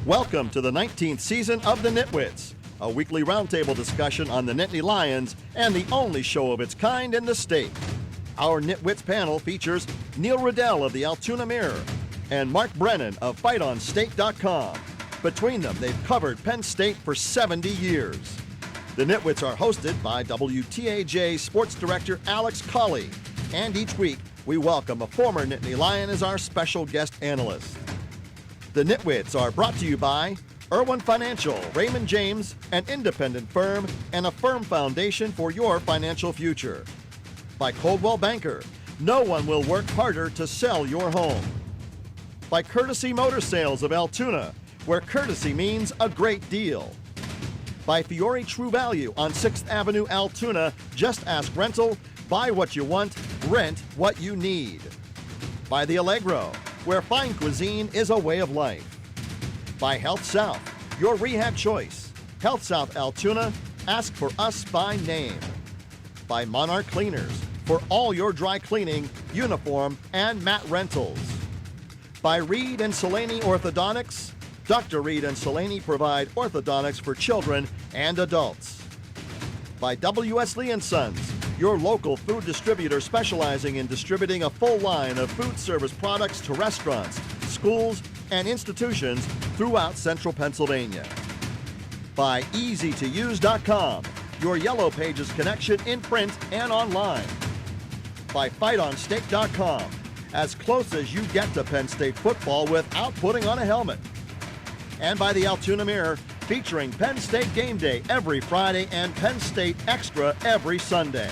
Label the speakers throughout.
Speaker 1: Welcome to the 19th season of the Nitwits, a weekly roundtable discussion on the Nittany Lions and the only show of its kind in the state. Our Nitwits panel features Neil Riddell of the Altoona Mirror and Mark Brennan of FightOnState.com. Between them, they've covered Penn State for 70 years. The Nitwits are hosted by WTAJ Sports Director Alex Colley, and each week we welcome a former Nittany Lion as our special guest analyst. The Nitwits are brought to you by Irwin Financial, Raymond James, an independent firm and a firm foundation for your financial future. By Coldwell Banker, no one will work harder to sell your home. By Courtesy Motor Sales of Altoona, where courtesy means a great deal. By Fiore True Value on 6th Avenue, Altoona, just ask rental, buy what you want, rent what you need. By The Allegro, where fine cuisine is a way of life. By Health South, your rehab choice. Health South Altoona, ask for us by name. By Monarch Cleaners, for all your dry cleaning, uniform, and mat rentals. By Reed and Selaney Orthodontics, Dr. Reed and Selaney provide orthodontics for children and adults. By W.S. Lee & Sons, your local food distributor specializing in distributing a full line of food service products to restaurants, schools, and institutions throughout central Pennsylvania. By EasyToUse.com, your Yellow Pages connection in print and online. By FightOnState.com, as close as you get to Penn State football without putting on a helmet. And by the Altoona Mirror, featuring Penn State Game Day every Friday and Penn State Extra every Sunday.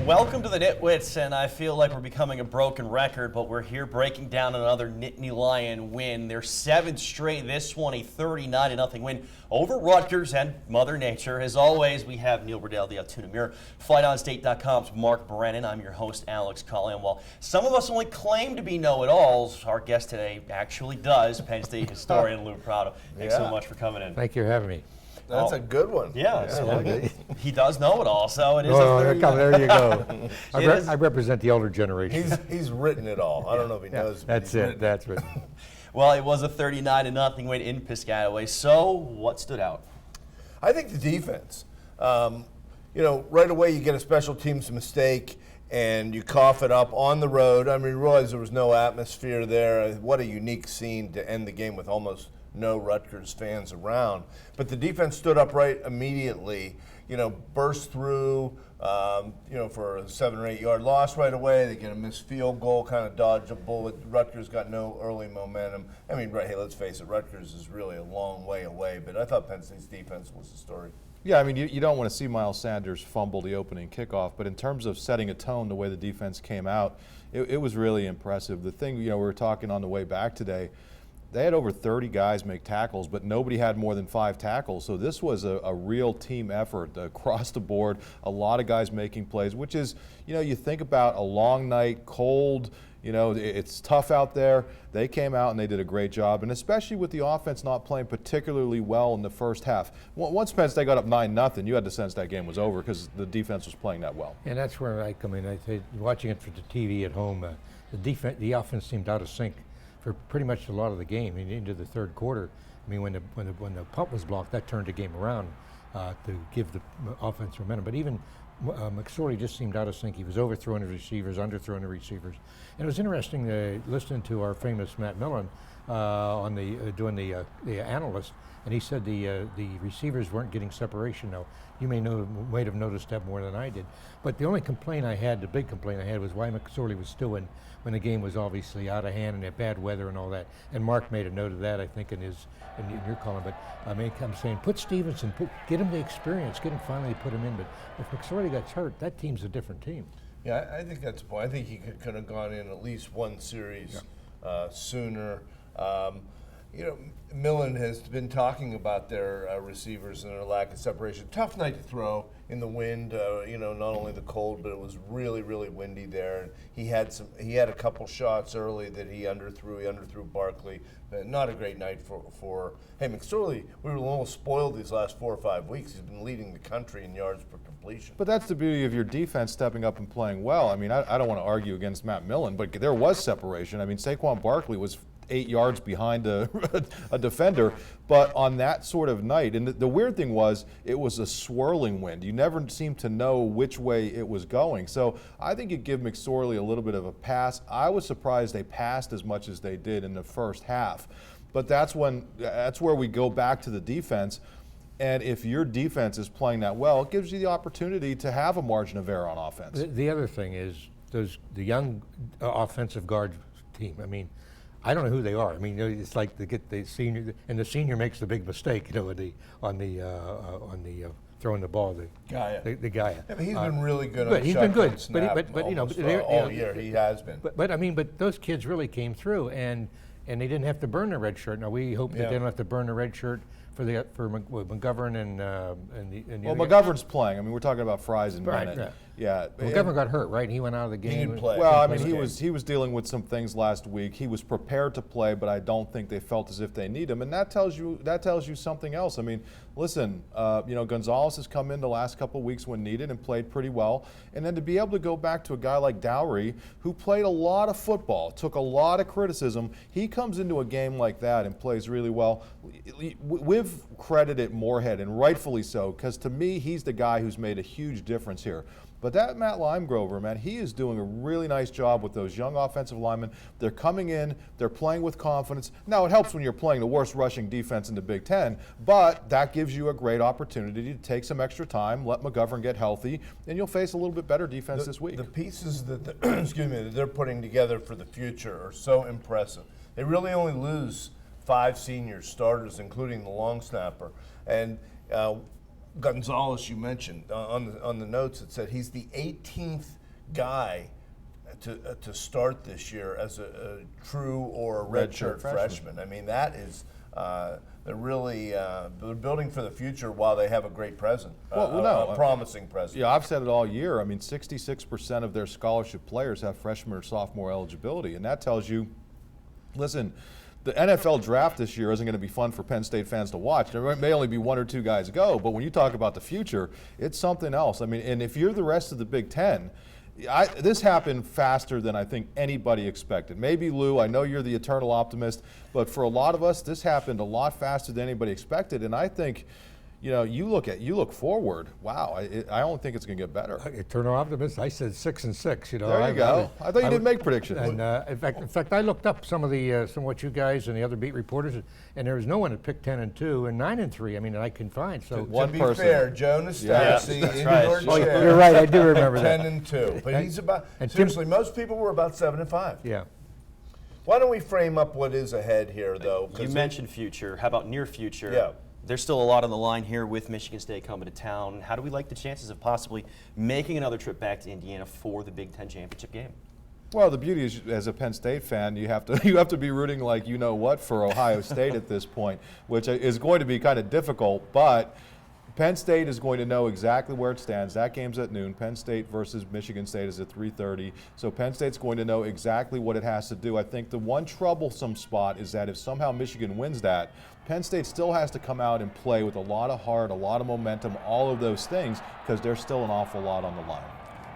Speaker 2: Welcome to the Nitwits, and I feel like we're becoming a broken record, but we're here breaking down another Nittany Lion win. Their 7th straight, this one a 39-0 win over Rutgers and Mother Nature. As always, we have Neil Riddell, the Altoona Mirror, FightOnState.com's Mark Brennan. I'm your host, Alex Colley. And while some of us only claim to be know-it-alls, our guest today actually does, Penn State historian Lou Prado. Thanks so much for coming in.
Speaker 3: Thank you for having me.
Speaker 4: That's a good one.
Speaker 2: Yeah. He does know it all, so it is
Speaker 3: there you go. I represent the older generation.
Speaker 4: He's written it all. I don't know if he knows.
Speaker 3: That's it. That's right.
Speaker 2: Well, it was a 39-0 win in Piscataway. So, what stood out?
Speaker 4: I think the defense. Right away you get a special teams mistake and you cough it up on the road. I mean, you realize there was no atmosphere there. What a unique scene to end the game with almost no Rutgers fans around. But the defense stood up right immediately, burst through, for a 7 or 8 yard loss right away. They get a missed field goal, kind of dodge a bullet. Rutgers got no early momentum. I mean, hey, let's face it, Rutgers is really a long way away, but I thought Penn State's defense was the story.
Speaker 5: Yeah, I mean, you don't want to see Miles Sanders fumble the opening kickoff, but in terms of setting a tone, the way the defense came out, it was really impressive. The thing, we were talking on the way back today, they had over 30 guys make tackles, but nobody had more than 5 tackles. So this was a real team effort across the board. A lot of guys making plays, which is, you think about a long night, cold, it's tough out there. They came out and they did a great job, and especially with the offense not playing particularly well in the first half. Once Penn State got up 9-0, you had to sense that game was over because the defense was playing that well.
Speaker 3: And that's where I come in. I say, watching it for the TV at home, the offense seemed out of sync for pretty much a lot of the game into the third quarter. I mean, when the punt was blocked, that turned the game around to give the offense momentum. But even McSorley just seemed out of sync. He was overthrowing the receivers, underthrowing the receivers. And it was interesting listening to our famous Matt Millen doing the analyst, and he said the receivers weren't getting separation. Now, you might have noticed that more than I did. But the only complaint I had, the big complaint I had, was why McSorley was still in when the game was obviously out of hand and at bad weather and all that. And Mark made a note of that, I think, in your column. But I'm saying, put Stevenson, get him the experience, finally put him in. But if McSorley gets hurt, that team's a different team.
Speaker 4: Yeah, I think that's the point. I think he could have gone in at least one series sooner. Millen has been talking about their receivers and their lack of separation. Tough night to throw. in the wind. Not only the cold, but it was really, really windy there. And he had a couple shots early that he underthrew. He underthrew Barkley. Not a great night for McSorley. We were a little spoiled these last 4 or 5 weeks. He's been leading the country in yards per completion.
Speaker 5: But that's the beauty of your defense stepping up and playing well. I mean, I don't want to argue against Matt Millen, but there was separation. I mean, Saquon Barkley was 8 yards behind a defender, but on that sort of night, and the weird thing was, it was a swirling wind. You never seemed to know which way it was going. So I think you give McSorley a little bit of a pass. I was surprised they passed as much as they did in the first half, but that's where we go back to the defense. And if your defense is playing that well, it gives you the opportunity to have a margin of error on offense.
Speaker 3: The other thing is the young offensive guard team. I mean, I don't know who they are. I mean, it's like they get the senior, and the senior makes the big mistake, on the throwing the ball. The guy.
Speaker 4: Yeah, but he's been really good.
Speaker 3: But he's been good. But
Speaker 4: all year he has been.
Speaker 3: But those kids really came through, and they didn't have to burn their red shirt. Now we hope that they don't have to burn the red shirt for McGovern and the
Speaker 5: well, McGovern's playing. I mean, we're talking about Fries and Bennett.
Speaker 3: Right.
Speaker 5: Yeah.
Speaker 3: McGovern got hurt, right? He went out of the game.
Speaker 4: He didn't play.
Speaker 5: Well, I mean, he was dealing with some things last week. He was prepared to play, but I don't think they felt as if they need him, and that tells you something else. I mean, listen, Gonzalez has come in the last couple of weeks when needed and played pretty well, and then to be able to go back to a guy like Dowry, who played a lot of football, took a lot of criticism. He comes into a game like that and plays really well. We've credited Moorhead, and rightfully so, because to me, he's the guy who's made a huge difference here. But that Matt Limegrover, man, he is doing a really nice job with those young offensive linemen. They're coming in, they're playing with confidence. Now, it helps when you're playing the worst rushing defense in the Big Ten, but that gives you a great opportunity to take some extra time, let McGovern get healthy, and you'll face a little bit better defense this week.
Speaker 4: The pieces that they're putting together for the future are so impressive. They really only lose 5 senior starters, including the long snapper. And Gonzalez, you mentioned on the notes, it said he's the 18th guy to start this year as a true or a redshirt freshman. I mean, that is they're really they're building for the future while they have a great present, a promising present.
Speaker 5: Yeah, I've said it all year. I mean, 66% of their scholarship players have freshman or sophomore eligibility, and that tells you, listen, the NFL draft this year isn't going to be fun for Penn State fans to watch. There may only be 1 or 2 guys go, but when you talk about the future, it's something else. I mean, and if you're the rest of the Big Ten, this happened faster than I think anybody expected. Maybe Lou, I know you're the eternal optimist, but for a lot of us, this happened a lot faster than anybody expected, and I think, you look forward. Wow, I don't think it's going to get better.
Speaker 3: Eternal optimist. I said 6-6.
Speaker 5: There you go. I thought you didn't make predictions.
Speaker 3: And in fact, I looked up some of what you guys and the other beat reporters, and there was no one that picked 10-2 and 9-3. I mean, that I can find. So
Speaker 5: one
Speaker 4: to be
Speaker 5: person.
Speaker 4: Fair, Joe Nastasi,
Speaker 2: right.
Speaker 3: You're right. I do remember that.
Speaker 4: 10-2, but he's about. Seriously, most people were about 7-5.
Speaker 3: Yeah.
Speaker 4: Why don't we frame up what is ahead here, though?
Speaker 2: You mentioned future. How about near future?
Speaker 4: Yeah.
Speaker 2: There's still a lot on the line here with Michigan State coming to town. How do we like the chances of possibly making another trip back to Indiana for the Big Ten championship game?
Speaker 5: Well, the beauty is, as a Penn State fan, you have to be rooting like you know what for Ohio State at this point, which is going to be kind of difficult. But Penn State is going to know exactly where it stands. That game's at noon. Penn State versus Michigan State is at 3:30. So Penn State's going to know exactly what it has to do. I think the one troublesome spot is that if somehow Michigan wins that, Penn State still has to come out and play with a lot of heart, a lot of momentum, all of those things, because there's still an awful lot on the line.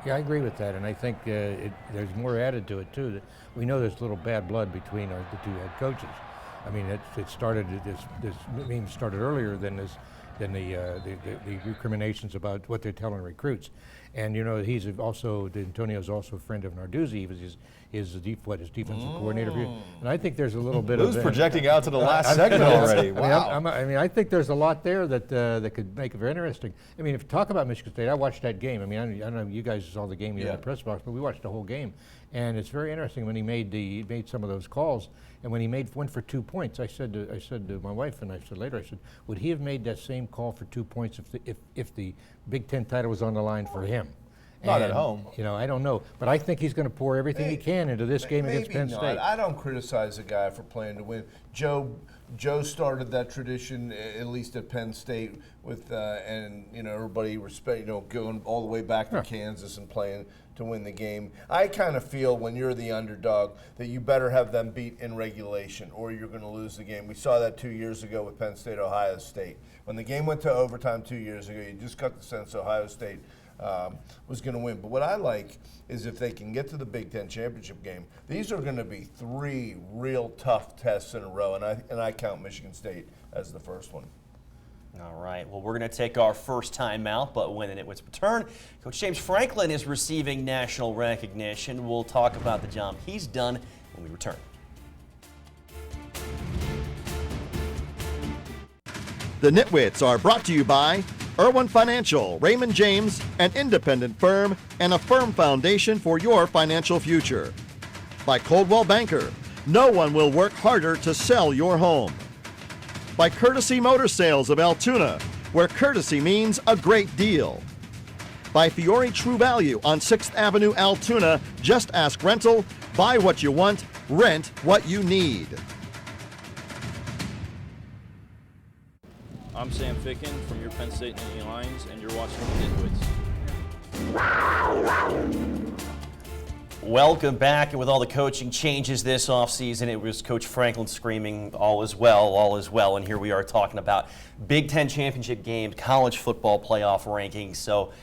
Speaker 3: Yeah, I agree with that, and I think there's more added to it too. That we know there's a little bad blood between the 2 head coaches. I mean, it started. This meme started earlier than the recriminations about what they're telling recruits. And he's also Antonio's also a friend of Narduzzi. He was his defensive coordinator. And I think there's a little bit
Speaker 5: Who's
Speaker 3: of
Speaker 5: projecting out to the last segment already? Wow.
Speaker 3: I think there's a lot there that could make it very interesting. I mean, if you talk about Michigan State, I watched that game. I mean, I don't know if you guys saw the game in the press box, but we watched the whole game. And it's very interesting when he made some of those calls, and when he went for 2 points. I said to my wife, and I said later, would he have made that same call for 2 points if the Big Ten title was on the line for him?
Speaker 5: Not at
Speaker 3: And,
Speaker 5: home.
Speaker 3: You know, I don't know. But I think he's going to pour everything he can into this game against
Speaker 4: Maybe
Speaker 3: Penn
Speaker 4: not.
Speaker 3: State.
Speaker 4: I don't criticize the guy for playing to win. Joe started that tradition, at least at Penn State, with and everybody respect, going all the way back to Kansas and playing to win the game. I kind of feel when you're the underdog that you better have them beat in regulation, or you're going to lose the game. We saw that 2 years ago with Penn State, Ohio State. When the game went to overtime 2 years ago, you just got the sense Ohio State was going to win. But what I like is if they can get to the Big Ten championship game, these are going to be 3 real tough tests in a row, and I count Michigan State as the first one.
Speaker 2: All right, well, we're going to take our first time out, but when the Nitwits return, Coach James Franklin is receiving national recognition. We'll talk about the job he's done when we return.
Speaker 1: The Nitwits are brought to you by Irwin Financial, Raymond James, an independent firm and a firm foundation for your financial future. By Coldwell Banker, no one will work harder to sell your home. By Courtesy Motor Sales of Altoona, where courtesy means a great deal. By Fiore True Value on 6th Avenue, Altoona, just ask rental, buy what you want, rent what you need.
Speaker 6: I'm Sam Ficken from your Penn State Nittany Lions, and you're watching the Nitwits.
Speaker 2: Welcome back, and with all the coaching changes this offseason, it was Coach Franklin screaming, all is well, and here we are talking about Big Ten championship games, college football playoff rankings. So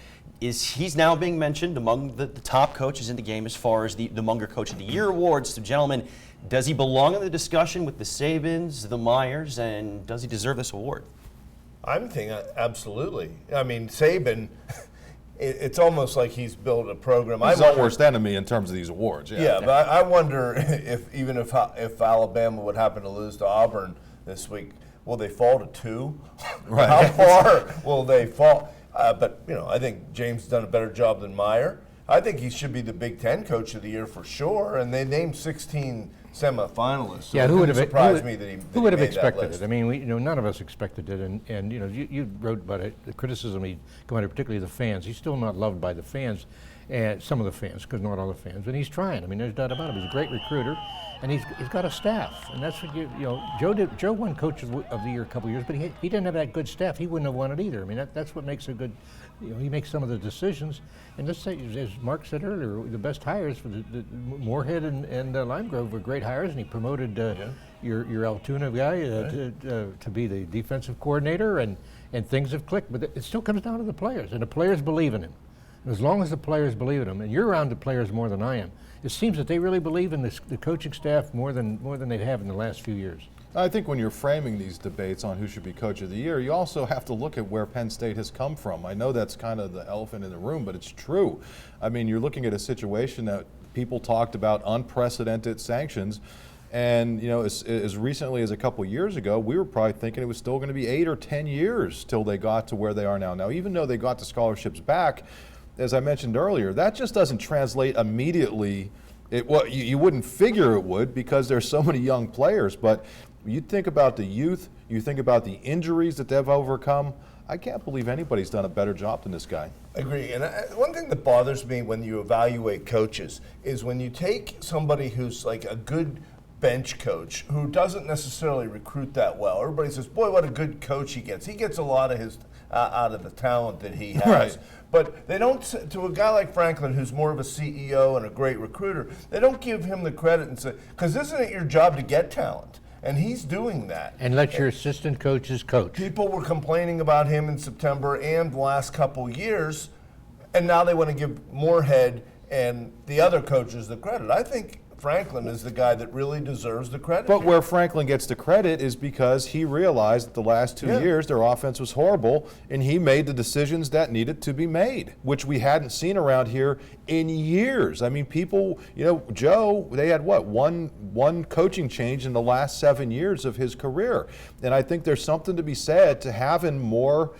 Speaker 2: he's now being mentioned among the top coaches in the game as far as the Munger Coach of the Year awards. So gentlemen, does he belong in the discussion with the Sabins, the Myers, and does he deserve this award?
Speaker 4: I'm thinking absolutely. I mean, Saban, it's almost like he's built a program.
Speaker 5: He's our worst enemy in terms of these awards.
Speaker 4: Yeah, but I wonder if Alabama would happen to lose to Auburn this week, will they fall to 2?
Speaker 5: Right.
Speaker 4: How far will they fall? But I think James has done a better job than Meyer. I think he should be the Big Ten Coach of the Year for sure. And they named 16 semifinalists. So
Speaker 3: Yeah, who would have
Speaker 4: surprised me that he
Speaker 3: who would have
Speaker 4: made that
Speaker 3: expected
Speaker 4: list.
Speaker 3: it? I mean, none of us expected it, and you wrote about it, the criticism he come under, particularly the fans. He's still not loved by the fans, and some of the fans, because not all the fans. But he's trying. I mean, there's doubt about it. He's a great recruiter, and he's got a staff, and that's what Joe won Coach of the Year a couple of years, but he didn't have that good staff. He wouldn't have won it either. I mean, that's what makes a good. He makes some of the decisions, and let's say, as Mark said earlier, the best hires for the Moorhead and Lime Grove were great hires, and he promoted your Altoona guy to be the defensive coordinator, and things have clicked. But it still comes down to the players, and the players believe in him. And as long as the players believe in him, and you're around the players more than I am, it seems that they really believe in the coaching staff more than they have in the last few years.
Speaker 5: I think when you're framing these debates on who should be Coach of the Year, you also have to look at where Penn State has come from. I know that's kind of the elephant in the room, but it's true. I mean, you're looking at a situation that people talked about unprecedented sanctions, and as recently as a couple years ago, we were probably thinking it was still going to be 8 or 10 years till they got to where they are now. Now, even though they got the scholarships back, as I mentioned earlier, that just doesn't translate immediately. You wouldn't figure it would because there's so many young players, but you think about the youth, you think about the injuries that they've overcome. I can't believe anybody's done a better job than this guy.
Speaker 4: Agree. And one thing that bothers me when you evaluate coaches is when you take somebody who's like a good bench coach who doesn't necessarily recruit that well. Everybody says, boy, what a good coach he gets. He gets a lot of his out of the talent that he has.
Speaker 5: Right.
Speaker 4: But they don't, to a guy like Franklin, who's more of a CEO and a great recruiter, they don't give him the credit and say, because isn't it your job to get talent? And he's doing that.
Speaker 3: And let your assistant coaches coach.
Speaker 4: People were complaining about him in September and the last couple years, and now they want to give Moorhead and the other coaches the credit. I think Franklin is the guy that really deserves the credit.
Speaker 5: But where Franklin gets the credit is because he realized that the last 2 years their offense was horrible, and he made the decisions that needed to be made, which we hadn't seen around here in years. I mean, people, Joe, they had one coaching change in the last 7 years of his career. And I think there's something to be said to having more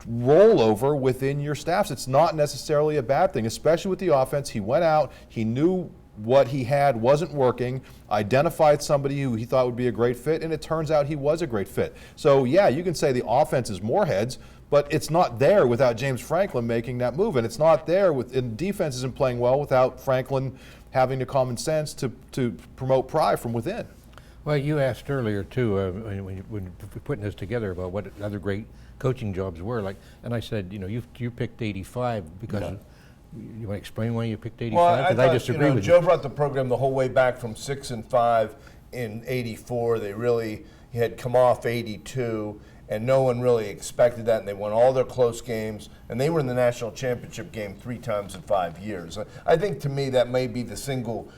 Speaker 5: rollover within your staffs. It's not necessarily a bad thing, especially with the offense. He went out, he knew what he had wasn't working, identified somebody who he thought would be a great fit, and it turns out he was a great fit. So yeah, you can say the offense is Moorhead's, but it's not there without James Franklin making that move, and it's not there and defense isn't playing well without Franklin having the common sense to promote pride from within.
Speaker 3: Well, you asked earlier too when you were putting this together about what other great coaching jobs were like, and I said, you picked 85 because.
Speaker 4: Yeah.
Speaker 3: You want to explain why you picked 85?
Speaker 4: Well,
Speaker 3: Because I disagree with
Speaker 4: Joe
Speaker 3: you.
Speaker 4: brought the program the whole way back from 6-5 in '84. They really had come off '82, and no one really expected that. And they won all their close games, and they were in the national championship game 3 times in 5 years. I think to me that may be the single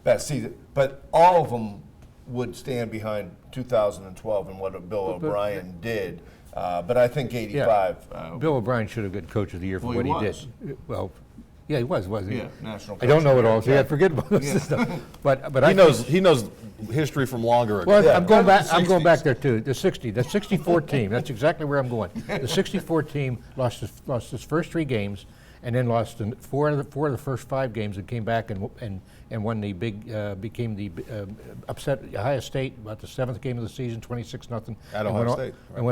Speaker 4: best season, but all of them would stand behind 2012 and what Bill O'Brien did. But I think 85.
Speaker 3: Bill O'Brien should have been coach of the year for
Speaker 4: Well,
Speaker 3: what
Speaker 4: he
Speaker 3: he
Speaker 4: was.
Speaker 3: did. Well, yeah, he was, wasn't he?
Speaker 4: Yeah, national.
Speaker 3: I don't know it
Speaker 4: coach
Speaker 3: all,
Speaker 4: of
Speaker 3: so
Speaker 4: the
Speaker 3: yeah,
Speaker 4: year.
Speaker 3: forget about this stuff. But
Speaker 5: He knows history from longer ago.
Speaker 3: Well,
Speaker 4: Yeah.
Speaker 3: I'm going back.
Speaker 4: The
Speaker 3: I'm going
Speaker 4: 60s.
Speaker 3: back there too. The 64 team. That's exactly where I'm going. The 64 team lost its first 3 games, and then lost in 4 of the first 5 games, and came back and won the big became the upset Ohio State about the 7th game of the season, 26-0.
Speaker 5: At Ohio State, right.
Speaker 3: And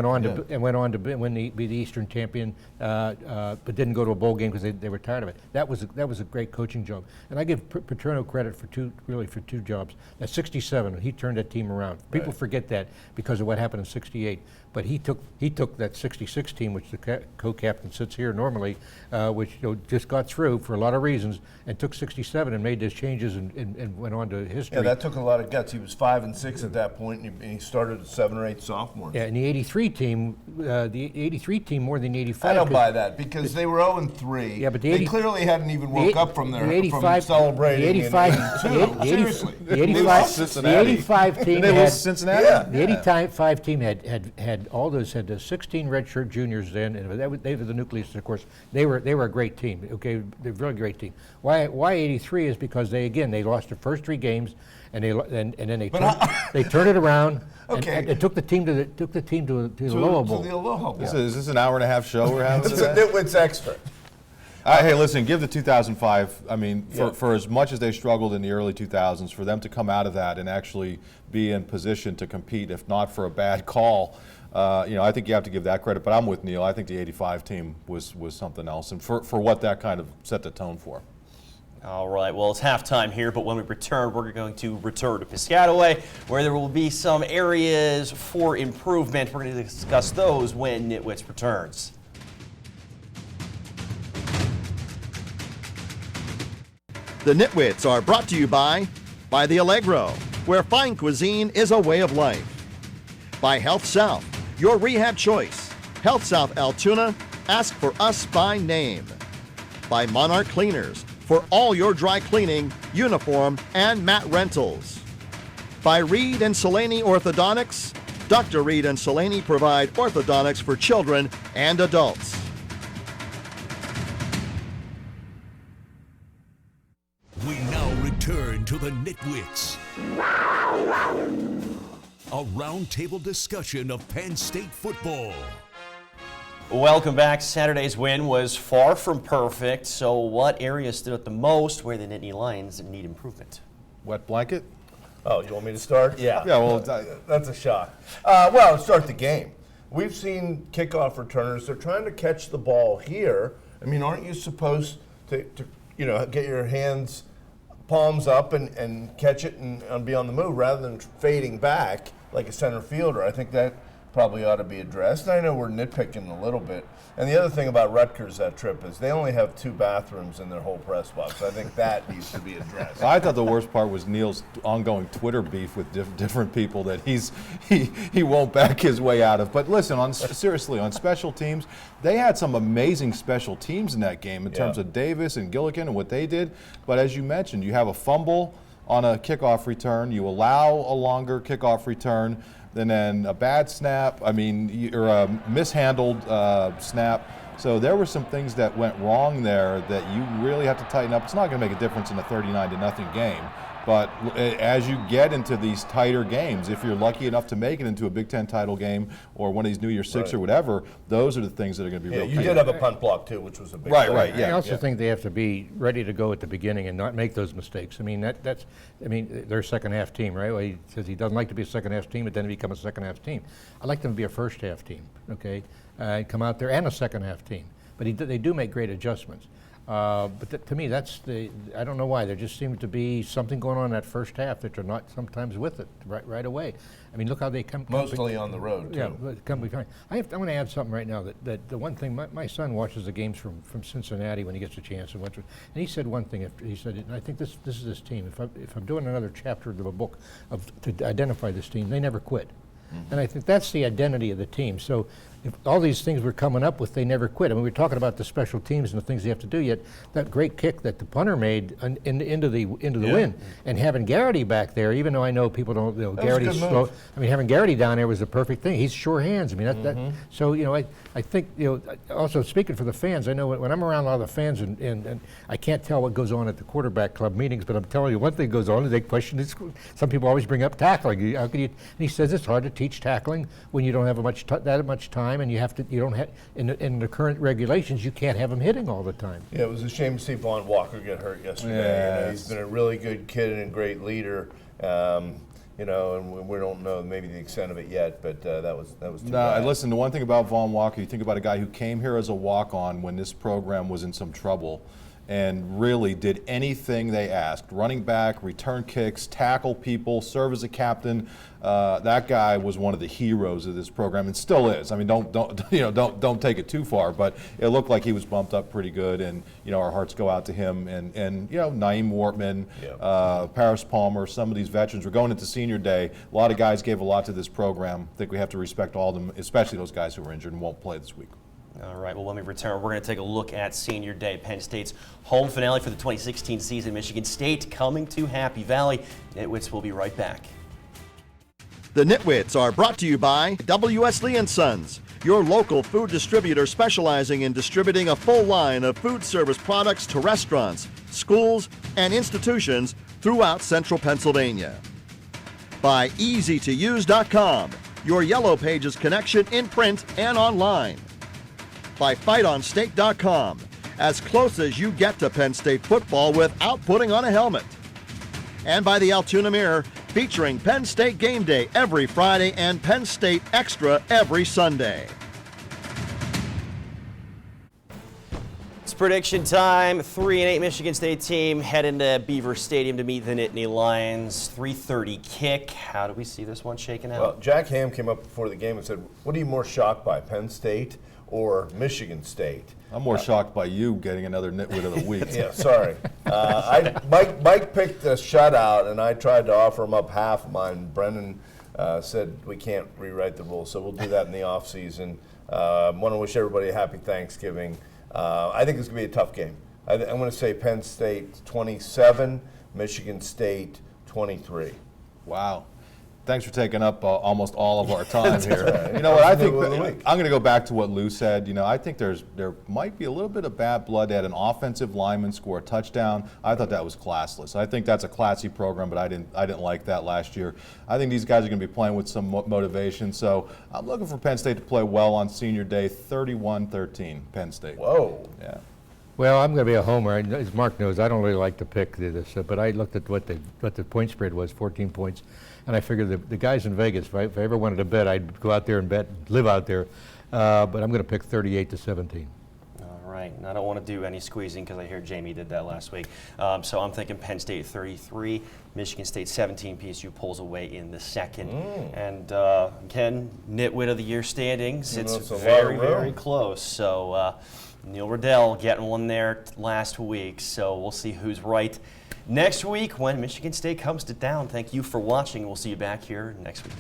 Speaker 3: went on to be the Eastern champion, but didn't go to a bowl game because they were tired of it. That was a great coaching job, and I give Paterno credit for two jobs. At 67, he turned that team around. People forget that because of what happened in '68. But he took that 66 team, which the co-captain sits here normally, which just got through for a lot of reasons, and took 67 and made those changes and went on to history.
Speaker 4: Yeah, that took a lot of guts. He was 5-6 at that point, and he started at 7 or 8 sophomores.
Speaker 3: Yeah, and the '83 team, more than the '85.
Speaker 4: I don't buy that because they were 0-3.
Speaker 3: Yeah, but
Speaker 4: they clearly hadn't even woke up from their from celebrating.
Speaker 3: The 85,
Speaker 4: Seriously,
Speaker 3: the 85 team
Speaker 5: They
Speaker 3: had
Speaker 5: lost Cincinnati.
Speaker 4: Yeah.
Speaker 3: the 85 team had all those had the 16 redshirt juniors then, and they were the nucleus. Of course, they were a great team. Okay, they're a really great team. Why 83 is because they lost their first 3 games, and then they turned it around.
Speaker 4: Okay.
Speaker 3: and took the team to the Aloha Bowl.
Speaker 4: To the Aloha Bowl.
Speaker 5: Is this an hour-and-a-half show we're having
Speaker 4: It's a
Speaker 5: today?
Speaker 4: Nitwits extra.
Speaker 5: Hey, listen, give the 2005, I mean, for as much as they struggled in the early 2000s, for them to come out of that and actually be in position to compete, if not for a bad call, I think you have to give that credit. But I'm with Neil. I think the 85 team was something else, and for what that kind of set the tone for.
Speaker 2: All right, well, it's halftime here, but when we return, we're going to return to Piscataway, where there will be some areas for improvement. We're going to discuss those when Nitwits returns.
Speaker 1: The Nitwits are brought to you by the Allegro, where fine cuisine is a way of life. By Health South, your rehab choice. Health South Altoona, ask for us by name. By Monarch Cleaners, for all your dry cleaning, uniform, and mat rentals. By Reed and Selaney Orthodontics, Dr. Reed and Selaney provide orthodontics for children and adults.
Speaker 7: We now return to the Nitwits. A roundtable discussion of Penn State football.
Speaker 2: Welcome back. Saturday's win was far from perfect, so what areas stood out the most where the Nittany Lions need improvement?
Speaker 5: Wet blanket?
Speaker 4: Oh, you want me to start? Yeah.
Speaker 5: Yeah, well,
Speaker 4: That's a shock. Well, start the game. We've seen kickoff returners. They're trying to catch the ball here. I mean, aren't you supposed to get your hands, palms up and catch it and be on the move rather than fading back like a center fielder? I think that probably ought to be addressed. I know we're nitpicking a little bit. And the other thing about Rutgers that trip is they only have 2 bathrooms in their whole press box. I think that needs to be addressed.
Speaker 5: I thought the worst part was Neil's ongoing Twitter beef with different people that he won't back his way out of. But listen, seriously, on special teams, they had some amazing special teams in that game in terms of Davis and Gilligan and what they did. But as you mentioned, you have a fumble on a kickoff return. You allow a longer kickoff return. And then a bad snap, or a mishandled snap. So there were some things that went wrong there that you really have to tighten up. It's not going to make a difference in a 39-0 game, But as you get into these tighter games, if you're lucky enough to make it into a Big Ten title game or one of these New Year's Six or whatever, those are the things that are going to be real.
Speaker 4: You did have a punt block too, which was a big
Speaker 5: Right,
Speaker 4: play.
Speaker 5: right, yeah.
Speaker 3: I also think they have to be ready to go at the beginning and not make those mistakes. I mean, they're a second half team, right? Well, he says he doesn't like to be a second half team, but then become a second half team. I like them to be a first half team, okay? Come out there and a second half team. But they do make great adjustments. But to me, I don't know why. There just seems to be something going on in that first half that they're not sometimes with it right away. I mean, look how they come.
Speaker 4: Mostly on the road, too.
Speaker 3: Yeah, come behind. I'm going to add something right now that the one thing, my son watches the games from Cincinnati when he gets a chance, and he said one thing. He said, and I think this is this team. If I'm doing another chapter of a book to identify this team, they never quit. And I think that's the identity of the team. So if all these things we're coming up with, they never quit. I mean, we're talking about the special teams and the things they have to do, yet that great kick that the punter made into the win, and having Garrity back there, even though I know people don't, Garrity's slow. I mean, having Garrity down there was the perfect thing. He's sure hands. I mean, so, I think, also speaking for the fans, I know when I'm around a lot of the fans, and I can't tell what goes on at the quarterback club meetings, but I'm telling you one thing goes on, is they question this. Some people always bring up tackling. How can you? And he says it's hard to teach tackling when you don't have that much time, and you don't have in the current regulations you can't have them hitting all the time.
Speaker 4: Yeah, it was a shame to see Vaughn Walker get hurt yesterday. He's been a really good kid and a great leader. And we don't know maybe the extent of it yet, but that was too bad.
Speaker 5: Listen, the one thing about Vaughn Walker, you think about a guy who came here as a walk-on when this program was in some trouble, and really did anything they asked. Running back, return kicks, tackle people, serve as a captain. That guy was one of the heroes of this program, and still is. I mean, don't take it too far, but it looked like he was bumped up pretty good, and our hearts go out to him. And Naeem Wortman, Paris Palmer, some of these veterans. We're going into senior day. A lot of guys gave a lot to this program. I think we have to respect all of them, especially those guys who were injured and won't play this week.
Speaker 2: All right, well, when we return, we're going to take a look at Senior Day, Penn State's home finale for the 2016 season. Michigan State coming to Happy Valley. Nitwits will be right back.
Speaker 1: The Nitwits are brought to you by W.S. Lee & Sons, your local food distributor specializing in distributing a full line of food service products to restaurants, schools, and institutions throughout central Pennsylvania. By EasyToUse.com, your Yellow Pages connection in print and online. By FightOnState.com, as close as you get to Penn State football without putting on a helmet. And by the Altoona Mirror, featuring Penn State Game Day every Friday and Penn State Extra every Sunday.
Speaker 2: It's prediction time. 3-8 Michigan State team heading to Beaver Stadium to meet the Nittany Lions. 3:30 kick. How do we see this one shaking out?
Speaker 4: Well, Jack Ham came up before the game and said, "What are you more shocked by, Penn State or Michigan State?"
Speaker 5: I'm more shocked by you getting another Nitwit of the week.
Speaker 4: Yeah, sorry. Mike picked a shutout, and I tried to offer him up half of mine. Brendan said we can't rewrite the rules, so we'll do that in the offseason. Want to wish everybody a happy Thanksgiving. I think it's going to be a tough game. I'm going to say Penn State 27, Michigan State 23.
Speaker 5: Wow. Thanks for taking up almost all of our time here.
Speaker 4: Right.
Speaker 5: You know what? I think I'm going to go back to what Lou said. I think there might be a little bit of bad blood at an offensive lineman score a touchdown. I thought that was classless. I think that's a classy program, but I didn't like that last year. I think these guys are going to be playing with some motivation. So I'm looking for Penn State to play well on Senior Day. 31-13, Penn State.
Speaker 4: Whoa.
Speaker 5: Yeah.
Speaker 3: Well, I'm going to be a homer. As Mark knows, I don't really like to pick this, but I looked at what the point spread was, 14 points, and I figured the guys in Vegas, if I ever wanted to bet, I'd go out there and bet, live out there. But I'm going to pick 38-17.
Speaker 2: All right, and I don't want to do any squeezing because I hear Jamie did that last week. So I'm thinking Penn State 33, Michigan State 17. PSU pulls away in the second. And again, Nitwit of the Year standings. It's very, very close. So Neil Riddell getting one there last week. So we'll see who's right next week when Michigan State comes to town. Thank you for watching. We'll see you back here next week.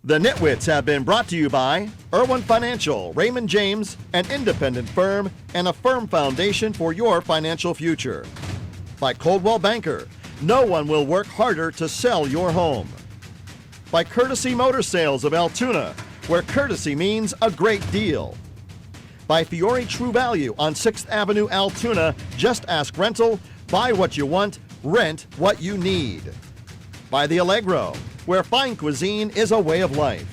Speaker 1: The Nitwits have been brought to you by Irwin Financial, Raymond James, an independent firm and a firm foundation for your financial future. By Coldwell Banker, no one will work harder to sell your home. By Courtesy Motor Sales of Altoona, where courtesy means a great deal. By Fiore True Value on 6th Avenue, Altoona. Just ask rental, buy what you want, rent what you need. By The Allegro, where fine cuisine is a way of life.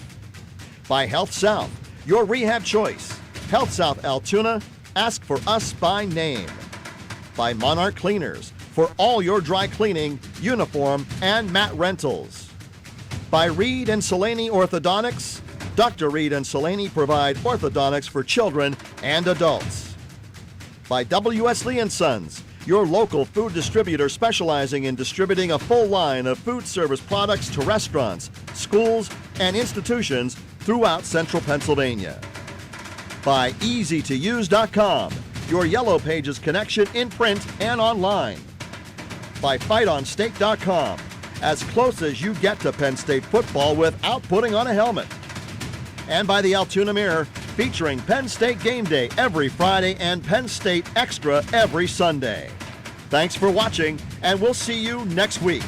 Speaker 1: By Health South, your rehab choice. Health South Altoona, ask for us by name. By Monarch Cleaners, for all your dry cleaning, uniform, and mat rentals. By Reed and Salaney Orthodontics. Dr. Reed and Salaney provide orthodontics for children and adults. By W.S. Lee & Sons, your local food distributor specializing in distributing a full line of food service products to restaurants, schools, and institutions throughout central Pennsylvania. By EasyToUse.com, your Yellow Pages connection in print and online. By FightOnState.com, as close as you get to Penn State football without putting on a helmet. And by the Altoona Mirror, featuring Penn State Game Day every Friday and Penn State Extra every Sunday. Thanks for watching, and we'll see you next week.